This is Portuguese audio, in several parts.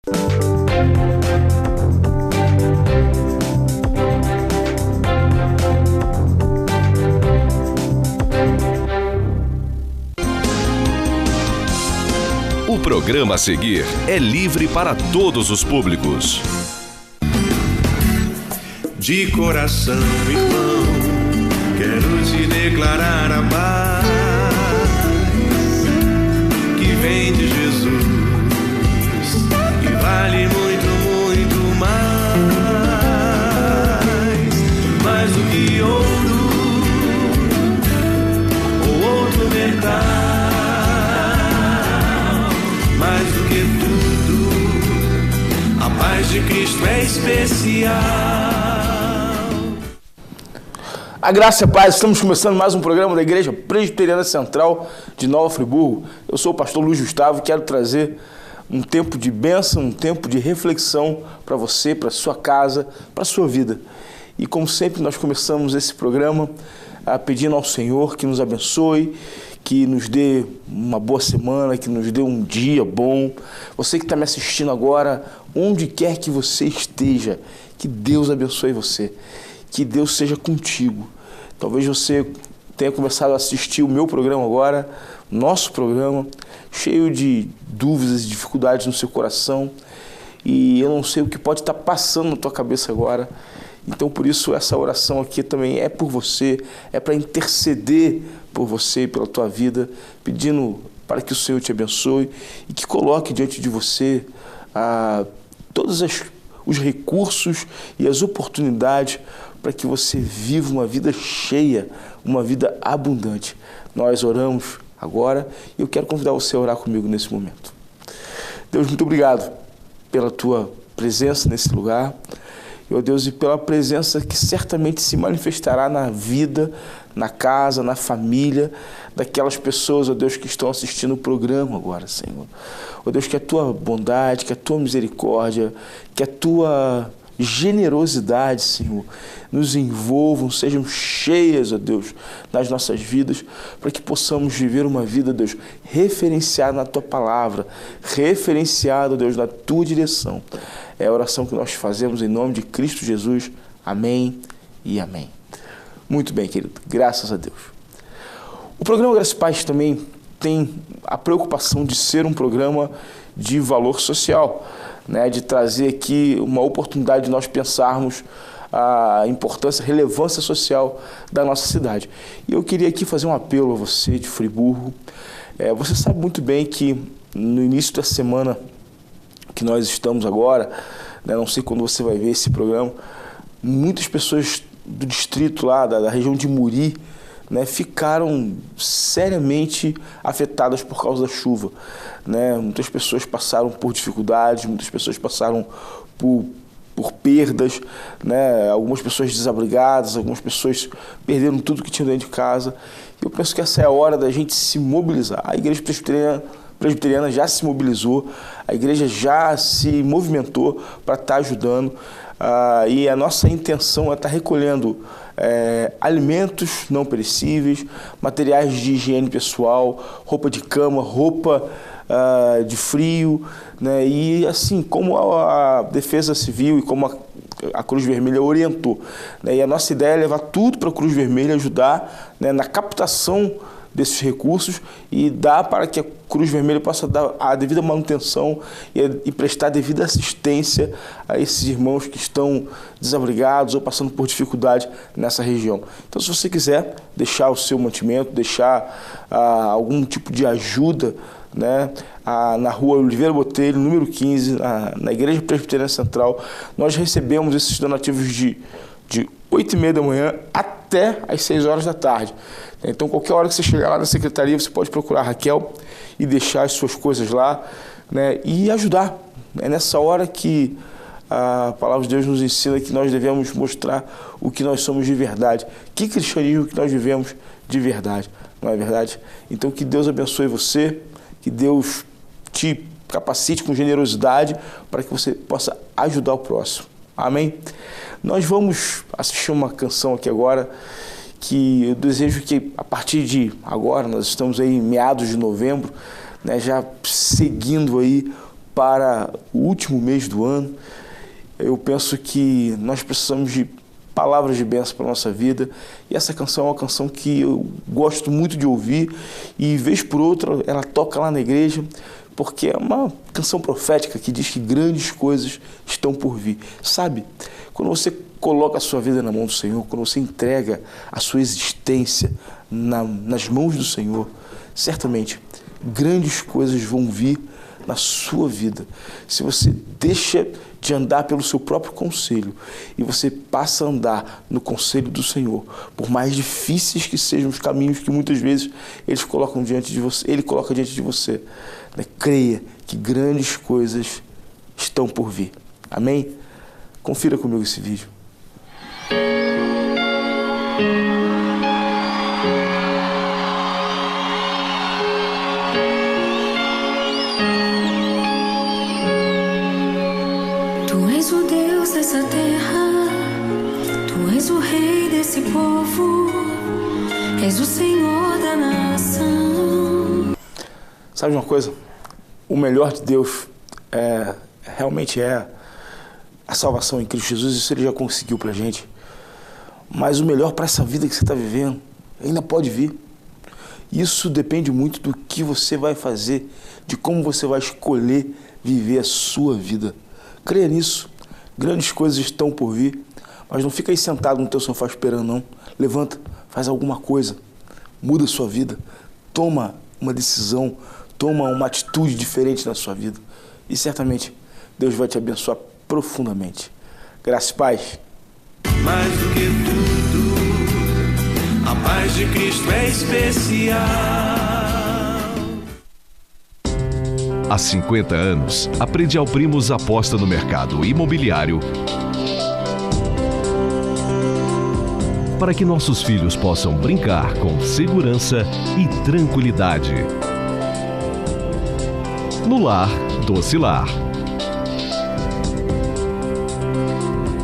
O programa a seguir é livre para todos os públicos. De coração, irmão, quero te declarar a paz que vem de Jesus, que vale muito, muito mais do que ouro ou outro metal. Mais do que tudo, a paz de Cristo é especial. A graça e a paz, estamos começando mais um programa da Igreja Presbiteriana Central de Nova Friburgo. Eu sou o pastor Luiz Gustavo e quero trazer um tempo de bênção, um tempo de reflexão para você, para sua casa, para sua vida. E como sempre, nós começamos esse programa pedindo ao Senhor que nos abençoe, que nos dê uma boa semana, que nos dê um dia bom. Você que está me assistindo agora, onde quer que você esteja, que Deus abençoe você, que Deus seja contigo. Talvez você tenha começado a assistir o meu programa agora, nosso programa, cheio de dúvidas e dificuldades no seu coração, e eu não sei o que pode estar passando na tua cabeça agora. Então, por isso, essa oração aqui também é por você, é para interceder por você e pela tua vida, pedindo para que o Senhor te abençoe e que coloque diante de você todos os recursos e as oportunidades para que você viva uma vida cheia, uma vida abundante. Nós oramos agora e eu quero convidar você a orar comigo nesse momento. Deus, muito obrigado pela tua presença nesse lugar. Meu Deus, e pela presença que certamente se manifestará na vida, na casa, na família daquelas pessoas, ó Deus, que estão assistindo o programa agora, Senhor. Ó Deus, que a tua bondade, que a tua misericórdia, que a tua generosidade, Senhor, nos envolvam, sejam cheias, ó Deus, nas nossas vidas, para que possamos viver uma vida, Deus, referenciada na tua palavra, referenciada, Deus, na tua direção. É a oração que nós fazemos em nome de Cristo Jesus. Amém e amém. Muito bem, querido. Graças a Deus. O programa Graça e Paz também tem a preocupação de ser um programa de valor social, né? De trazer aqui uma oportunidade de nós pensarmos a importância, a relevância social da nossa cidade. E eu queria aqui fazer um apelo a você de Friburgo. Você sabe muito bem que no início da semana que nós estamos agora, né, não sei quando você vai ver esse programa, muitas pessoas do distrito lá, da região de Muri, né, ficaram seriamente afetadas por causa da chuva, né? Muitas pessoas passaram por dificuldades, muitas pessoas passaram por perdas, né? Algumas pessoas desabrigadas, algumas pessoas perderam tudo que tinham dentro de casa. Eu penso que essa é a hora da gente se mobilizar. A Igreja Presbiteriana já se mobilizou, a igreja já se movimentou para estar ajudando, e a nossa intenção é estar recolhendo alimentos não perecíveis, materiais de higiene pessoal, roupa de cama, roupa de frio, né? E assim, como a Defesa Civil e como a Cruz Vermelha orientou, né? E a nossa ideia é levar tudo para a Cruz Vermelha, ajudar, né, na captação desses recursos e dar para que a Cruz Vermelha possa dar a devida manutenção e prestar a devida assistência a esses irmãos que estão desabrigados ou passando por dificuldade nessa região. Então, se você quiser deixar o seu mantimento, deixar algum tipo de ajuda, né, na rua Oliveira Botelho, número 15, na Igreja Presbiteriana Central, nós recebemos esses donativos de 8h30 da manhã até as 6 horas da tarde. Então, qualquer hora que você chegar lá na secretaria, você pode procurar a Raquel e deixar as suas coisas lá, né, e ajudar. É nessa hora que a palavra de Deus nos ensina que nós devemos mostrar o que nós somos de verdade. Que cristianismo que nós vivemos de verdade, não é verdade? Então, que Deus abençoe você, que Deus te capacite com generosidade para que você possa ajudar o próximo. Amém? Nós vamos assistir uma canção aqui agora que eu desejo que a partir de agora, nós estamos aí em meados de novembro, né, já seguindo aí para o último mês do ano, eu penso que nós precisamos de palavras de bênção para a nossa vida, e essa canção é uma canção que eu gosto muito de ouvir, e vez por outra ela toca lá na igreja, porque é uma canção profética que diz que grandes coisas estão por vir. Sabe, quando você coloca a sua vida na mão do Senhor, quando você entrega a sua existência nas mãos do Senhor, certamente grandes coisas vão vir na sua vida. Se você deixa de andar pelo seu próprio conselho e você passa a andar no conselho do Senhor, por mais difíceis que sejam os caminhos que muitas vezes Ele coloca diante de você, né? Creia que grandes coisas estão por vir. Amém? Confira comigo esse vídeo. Tu és o Deus dessa terra, Tu és o Rei desse povo, és o Senhor da nação. Sabe uma coisa? O melhor de Deus realmente é a salvação em Cristo Jesus, isso Ele já conseguiu pra gente. Mas o melhor para essa vida que você está vivendo ainda pode vir. Isso depende muito do que você vai fazer, de como você vai escolher viver a sua vida. Creia nisso. Grandes coisas estão por vir, mas não fica aí sentado no teu sofá esperando, não. Levanta, faz alguma coisa, muda a sua vida, toma uma decisão, toma uma atitude diferente na sua vida. E certamente Deus vai te abençoar profundamente. Graça e paz. Mais do que tudo, a paz de Cristo é especial. Há 50 anos, a Predial Primos aposta no mercado imobiliário para que nossos filhos possam brincar com segurança e tranquilidade. No lar, doce lar.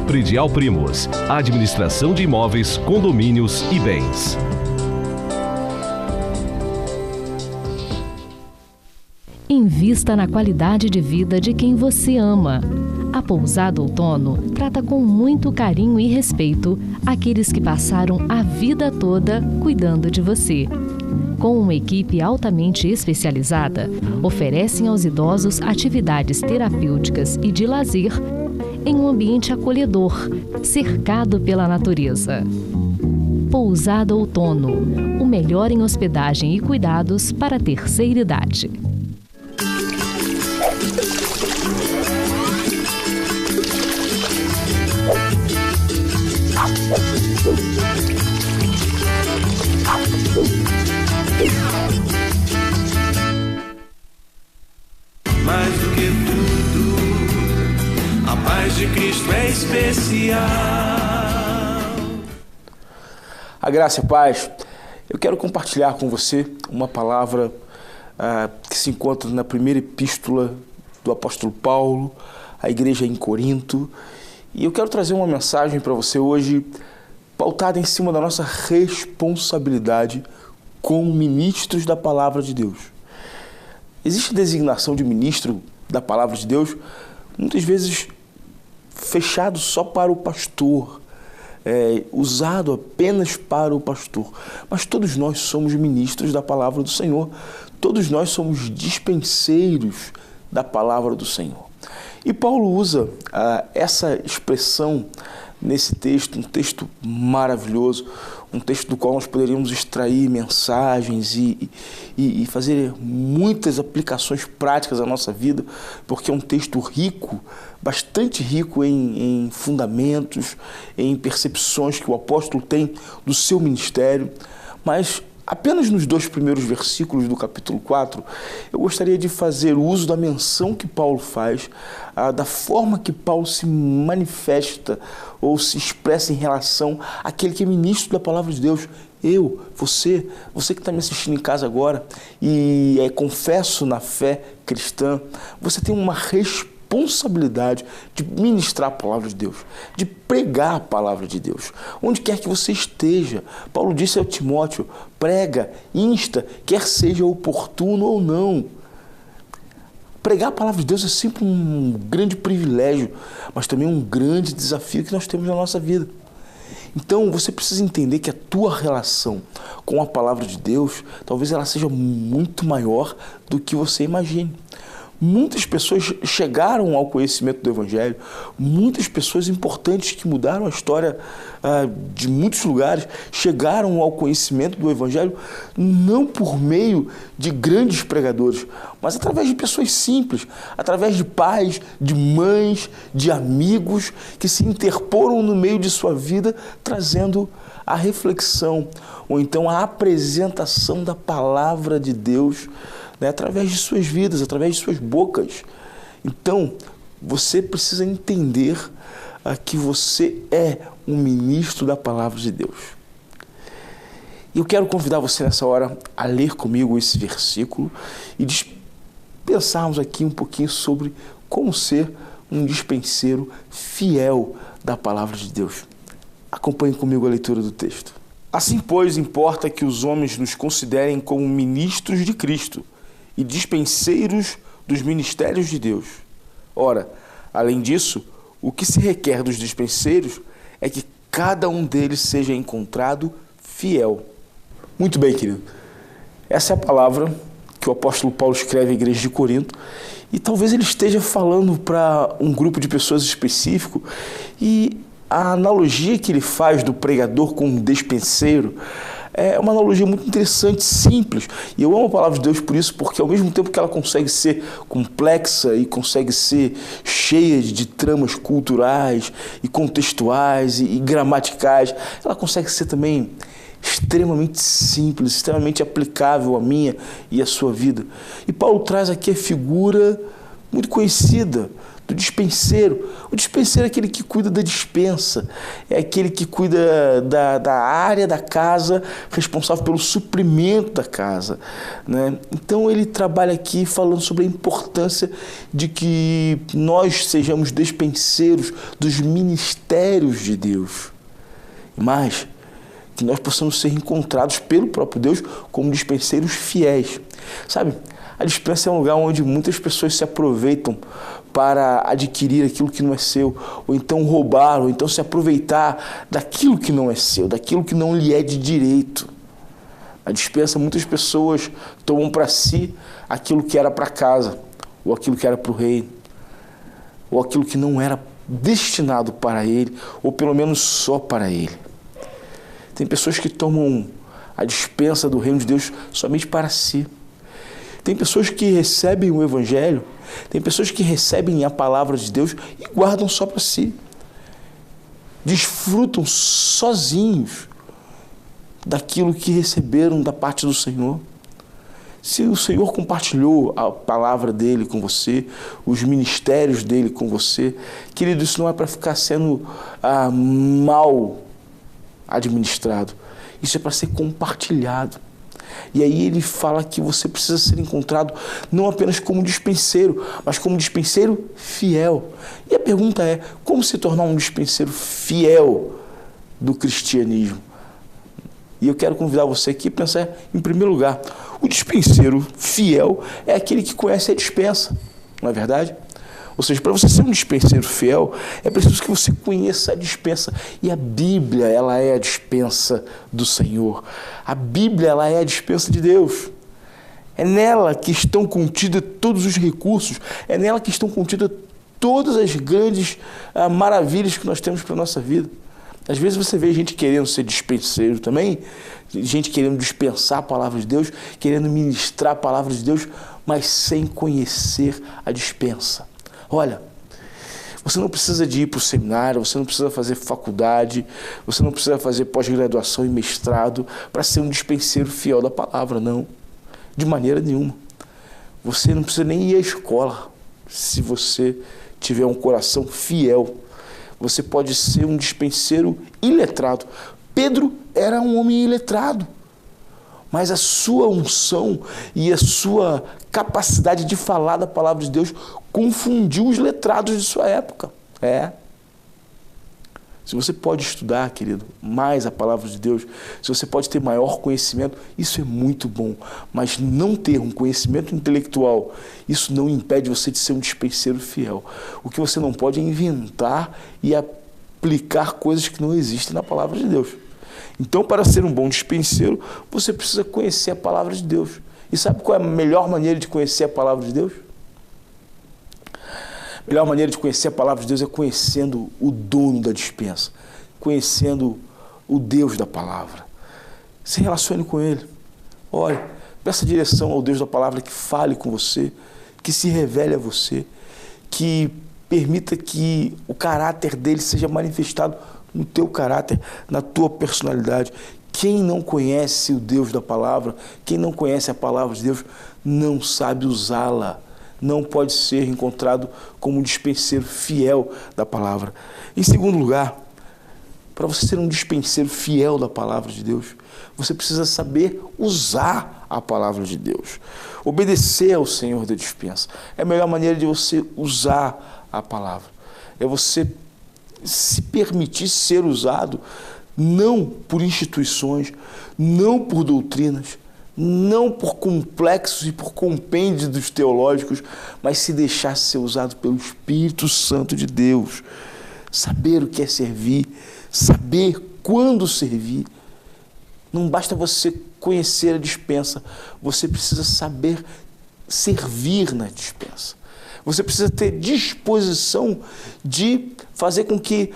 Predial Primos, administração de imóveis, condomínios e bens. Invista na qualidade de vida de quem você ama. A Pousada Outono trata com muito carinho e respeito aqueles que passaram a vida toda cuidando de você. Com uma equipe altamente especializada, oferecem aos idosos atividades terapêuticas e de lazer em um ambiente acolhedor, cercado pela natureza. Pousada Outono, o melhor em hospedagem e cuidados para a terceira idade. Mais do que tudo, a paz de Cristo é especial. A graça e a paz. Eu quero compartilhar com você uma palavra que se encontra na primeira epístola do apóstolo Paulo, à igreja em Corinto. E eu quero trazer uma mensagem para você hoje, pautada em cima da nossa responsabilidade como ministros da palavra de Deus. Existe a designação de ministro da palavra de Deus, muitas vezes fechado só para o pastor, usado apenas para o pastor. Mas todos nós somos ministros da palavra do Senhor, todos nós somos dispenseiros da palavra do Senhor. E Paulo usa essa expressão nesse texto, um texto maravilhoso, um texto do qual nós poderíamos extrair mensagens e fazer muitas aplicações práticas à nossa vida, porque é um texto rico, bastante rico em fundamentos, em percepções que o apóstolo tem do seu ministério. Mas apenas nos 2 primeiros versículos do capítulo 4, eu gostaria de fazer uso da menção que Paulo faz, da forma que Paulo se manifesta ou se expressa em relação àquele que é ministro da palavra de Deus. Eu, você que está me assistindo em casa agora e confesso na fé cristã, você tem uma responsabilidade de ministrar a palavra de Deus, de pregar a palavra de Deus, onde quer que você esteja. Paulo disse ao Timóteo: prega, insta, quer seja oportuno ou não. Pregar a palavra de Deus é sempre um grande privilégio, mas também um grande desafio que nós temos na nossa vida. Então, você precisa entender que a tua relação com a palavra de Deus, talvez ela seja muito maior do que você imagine. Muitas pessoas chegaram ao conhecimento do Evangelho, muitas pessoas importantes que mudaram a história de muitos lugares chegaram ao conhecimento do Evangelho não por meio de grandes pregadores, mas através de pessoas simples, através de pais, de mães, de amigos que se interporam no meio de sua vida, trazendo a reflexão ou então a apresentação da palavra de Deus, né, através de suas vidas, através de suas bocas. Então, você precisa entender que você é um ministro da palavra de Deus. E eu quero convidar você nessa hora a ler comigo esse versículo e pensarmos aqui um pouquinho sobre como ser um dispenseiro fiel da palavra de Deus. Acompanhe comigo a leitura do texto. Assim, pois, importa que os homens nos considerem como ministros de Cristo e dispenseiros dos ministérios de Deus. Ora, além disso, o que se requer dos dispenseiros é que cada um deles seja encontrado fiel. Muito bem, querido. Essa é a palavra que o apóstolo Paulo escreve à igreja de Corinto, e talvez ele esteja falando para um grupo de pessoas específico, e a analogia que ele faz do pregador com um despenseiro é uma analogia muito interessante, simples. E eu amo a palavra de Deus por isso, porque ao mesmo tempo que ela consegue ser complexa e consegue ser cheia de tramas culturais e contextuais e gramaticais, ela consegue ser também extremamente simples, extremamente aplicável à minha e à sua vida. E Paulo traz aqui a figura muito conhecida do dispenseiro. O dispenseiro é aquele que cuida da dispensa, é aquele que cuida da área da casa, responsável pelo suprimento da casa, né? Então ele trabalha aqui falando sobre a importância de que nós sejamos dispenseiros dos ministérios de Deus. E mais, que nós possamos ser encontrados pelo próprio Deus como dispenseiros fiéis. Sabe, a dispensa é um lugar onde muitas pessoas se aproveitam para adquirir aquilo que não é seu, ou então roubar, ou então se aproveitar daquilo que não é seu, daquilo que não lhe é de direito. Na dispensa, muitas pessoas tomam para si aquilo que era para casa, ou aquilo que era para o reino, ou aquilo que não era destinado para ele, ou pelo menos só para ele. Tem pessoas que tomam a dispensa do reino de Deus somente para si. Tem pessoas que recebem o Evangelho, tem pessoas que recebem a palavra de Deus e guardam só para si. Desfrutam sozinhos daquilo que receberam da parte do Senhor. Se o Senhor compartilhou a palavra dele com você, os ministérios dele com você, querido, isso não é para ficar sendo mal administrado. Isso é para ser compartilhado. E aí ele fala que você precisa ser encontrado não apenas como dispenseiro, mas como dispenseiro fiel. E a pergunta é, como se tornar um dispenseiro fiel do cristianismo? E eu quero convidar você aqui a pensar, em primeiro lugar, o dispenseiro fiel é aquele que conhece a dispensa, não é verdade? Ou seja, para você ser um dispenseiro fiel, é preciso que você conheça a dispensa. E a Bíblia, ela é a dispensa do Senhor. A Bíblia, ela é a dispensa de Deus. É nela que estão contidos todos os recursos. É nela que estão contidas todas as grandes maravilhas que nós temos para a nossa vida. Às vezes você vê gente querendo ser dispenseiro também, gente querendo dispensar a palavra de Deus, querendo ministrar a palavra de Deus, mas sem conhecer a dispensa. Olha, você não precisa de ir para o seminário, você não precisa fazer faculdade, você não precisa fazer pós-graduação e mestrado para ser um dispenseiro fiel da palavra, não. De maneira nenhuma. Você não precisa nem ir à escola. Se você tiver um coração fiel, você pode ser um dispenseiro iletrado. Pedro era um homem iletrado, mas a sua unção e a sua capacidade de falar da palavra de Deus confundiu os letrados de sua época. Se você pode estudar, querido, mais a palavra de Deus, se você pode ter maior conhecimento, isso é muito bom. Mas não ter um conhecimento intelectual, isso não impede você de ser um dispenseiro fiel. O que você não pode é inventar e aplicar coisas que não existem na palavra de Deus. Então, para ser um bom dispenseiro, você precisa conhecer a palavra de Deus. E sabe qual é a melhor maneira de conhecer a palavra de Deus? A melhor maneira de conhecer a palavra de Deus é conhecendo o dono da dispensa, conhecendo o Deus da palavra. Se relacione com Ele. Ore, peça direção ao Deus da palavra que fale com você, que se revele a você, que permita que o caráter dele seja manifestado no teu caráter, na tua personalidade. Quem não conhece o Deus da palavra, quem não conhece a palavra de Deus, não sabe usá-la. Não pode ser encontrado como um dispenseiro fiel da palavra. Em segundo lugar, para você ser um dispenseiro fiel da palavra de Deus, você precisa saber usar a palavra de Deus. Obedecer ao Senhor da dispensa. É a melhor maneira de você usar a palavra. É você se permitir ser usado, não por instituições, não por doutrinas, não por complexos e por compêndios teológicos, mas se deixar ser usado pelo Espírito Santo de Deus. Saber o que é servir, saber quando servir. Não basta você conhecer a dispensa, você precisa saber servir na dispensa. Você precisa ter disposição de fazer com que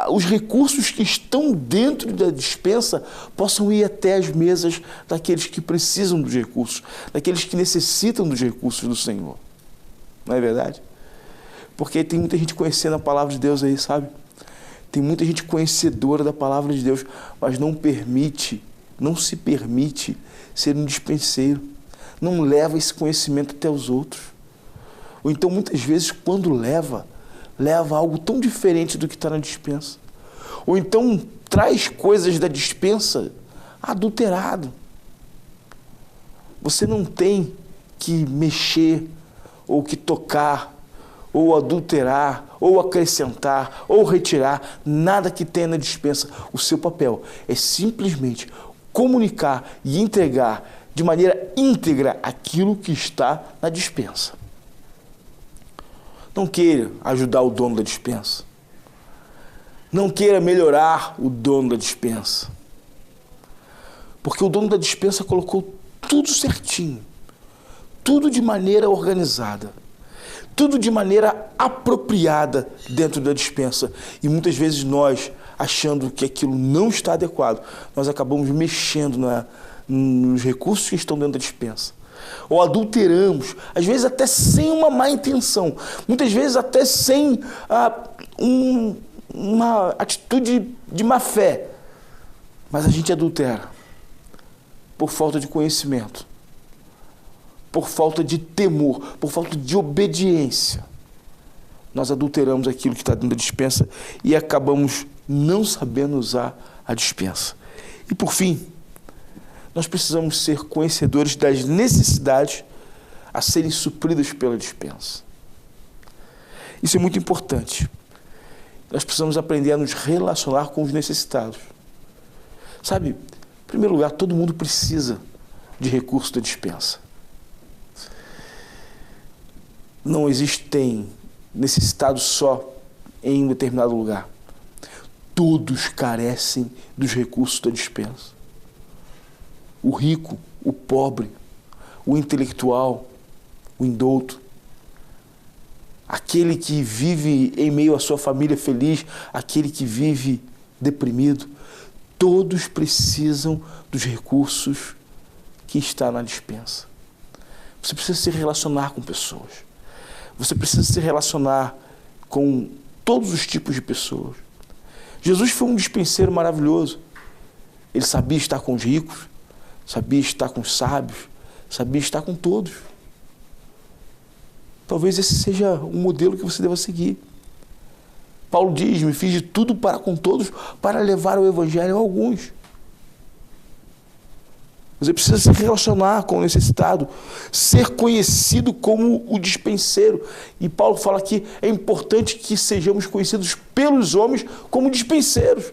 os recursos que estão dentro da dispensa possam ir até as mesas daqueles que precisam dos recursos, daqueles que necessitam dos recursos do Senhor. Não é verdade? Porque tem muita gente conhecendo a palavra de Deus aí, sabe? Tem muita gente conhecedora da palavra de Deus, mas não se permite ser um dispenseiro. Não leva esse conhecimento até os outros. Ou então, muitas vezes, quando leva algo tão diferente do que está na dispensa. Ou então, traz coisas da dispensa adulterado. Você não tem que mexer, ou que tocar, ou adulterar, ou acrescentar, ou retirar nada que tenha na dispensa. O seu papel é simplesmente comunicar e entregar de maneira íntegra aquilo que está na dispensa. Não queira ajudar o dono da dispensa. Não queira melhorar o dono da dispensa. Porque o dono da dispensa colocou tudo certinho. Tudo de maneira organizada. Tudo de maneira apropriada dentro da dispensa. E muitas vezes nós, achando que aquilo não está adequado, nós acabamos mexendo nos recursos que estão dentro da dispensa. Ou adulteramos, às vezes até sem uma má intenção, muitas vezes até sem uma atitude de má fé, mas a gente adultera por falta de conhecimento, por falta de temor, por falta de obediência. Nós adulteramos aquilo que está dentro da dispensa e acabamos não sabendo usar a dispensa. E por fim, nós precisamos ser conhecedores das necessidades a serem supridas pela dispensa. Isso é muito importante. Nós precisamos aprender a nos relacionar com os necessitados. Sabe, em primeiro lugar, todo mundo precisa de recursos da dispensa. Não existem necessitados só em um determinado lugar. Todos carecem dos recursos da dispensa. O rico, o pobre, o intelectual, o indouto, aquele que vive em meio à sua família feliz, aquele que vive deprimido, todos precisam dos recursos que está na dispensa. Você precisa se relacionar com pessoas. Você precisa se relacionar com todos os tipos de pessoas. Jesus foi um dispenseiro maravilhoso. Ele sabia estar com os ricos, sabia estar com os sábios, sabia estar com todos. Talvez esse seja um modelo que você deva seguir. Paulo diz, me fiz de tudo para com todos, para levar o evangelho a alguns. Você precisa se relacionar com o necessitado, ser conhecido como o dispenseiro. E Paulo fala que é importante que sejamos conhecidos pelos homens como dispenseiros.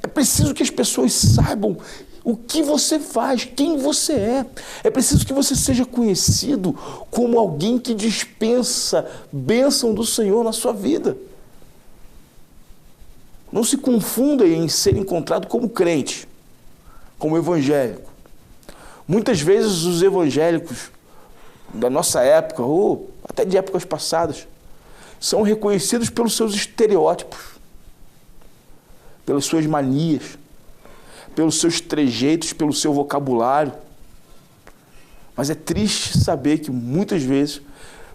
É preciso que as pessoas saibam o que você faz, quem você é. É preciso que você seja conhecido como alguém que dispensa bênção do Senhor na sua vida. Não se confunda em ser encontrado como crente, como evangélico. Muitas vezes os evangélicos da nossa época, ou até de épocas passadas, são reconhecidos pelos seus estereótipos, pelas suas manias, pelos seus trejeitos, pelo seu vocabulário. Mas é triste saber que muitas vezes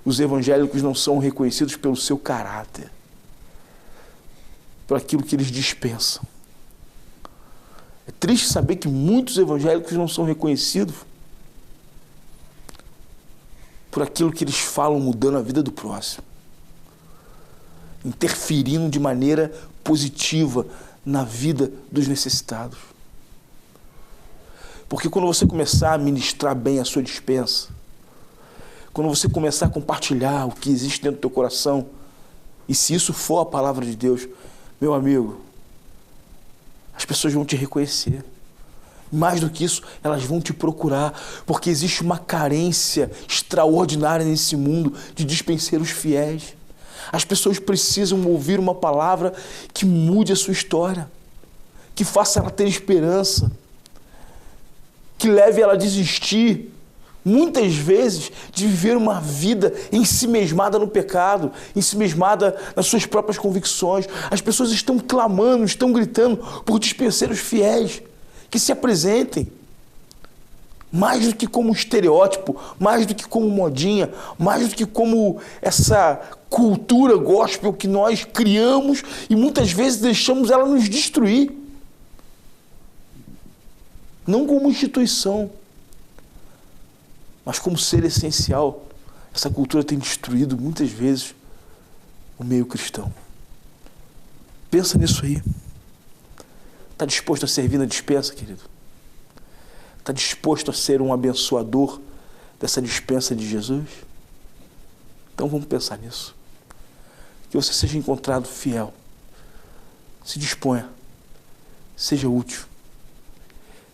os evangélicos não são reconhecidos pelo seu caráter, por aquilo que eles dispensam. É triste saber que muitos evangélicos não são reconhecidos por aquilo que eles falam mudando a vida do próximo, interferindo de maneira positiva na vida dos necessitados. Porque quando você começar a ministrar bem a sua dispensa, quando você começar a compartilhar o que existe dentro do teu coração, e se isso for a palavra de Deus, meu amigo, as pessoas vão te reconhecer. Mais do que isso, elas vão te procurar, porque existe uma carência extraordinária nesse mundo de dispenseiros fiéis. As pessoas precisam ouvir uma palavra que mude a sua história, que faça ela ter esperança, que leve ela a desistir, muitas vezes, de viver uma vida ensimesmada no pecado, ensimesmada nas suas próprias convicções. As pessoas estão clamando, estão gritando por dispenseiros fiéis, que se apresentem, mais do que como estereótipo, mais do que como modinha, mais do que como essa cultura gospel que nós criamos e muitas vezes deixamos ela nos destruir. Não como instituição, mas como ser essencial. Essa cultura tem destruído muitas vezes o meio cristão. Pensa nisso aí. Está disposto a servir na dispensa, querido? Está disposto a ser um abençoador dessa dispensa de Jesus? Então vamos pensar nisso. Que você seja encontrado fiel. Se disponha. Seja útil.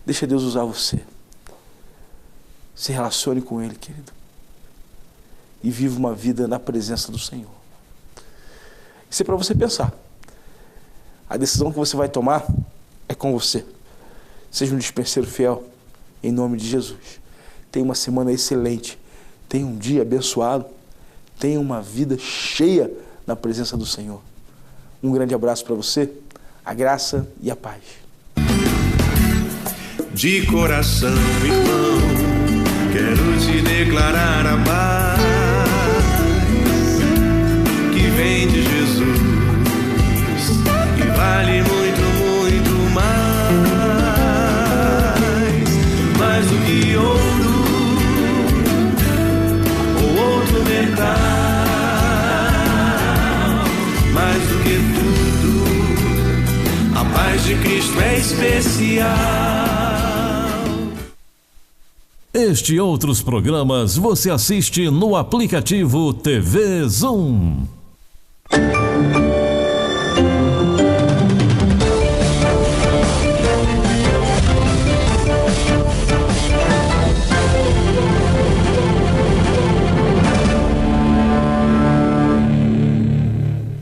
Deixa Deus usar você. Se relacione com Ele, querido. E viva uma vida na presença do Senhor. Isso é para você pensar. A decisão que você vai tomar é com você. Seja um dispenseiro fiel, em nome de Jesus. Tenha uma semana excelente. Tenha um dia abençoado. Tenha uma vida cheia na presença do Senhor. Um grande abraço para você. A graça e a paz. De coração, irmão, quero te declarar a paz que vem de Jesus, que vale muito, muito mais do que ouro ou outro metal, mais do que tudo, a paz de Cristo é especial. Este e outros programas você assiste no aplicativo TV Zoom.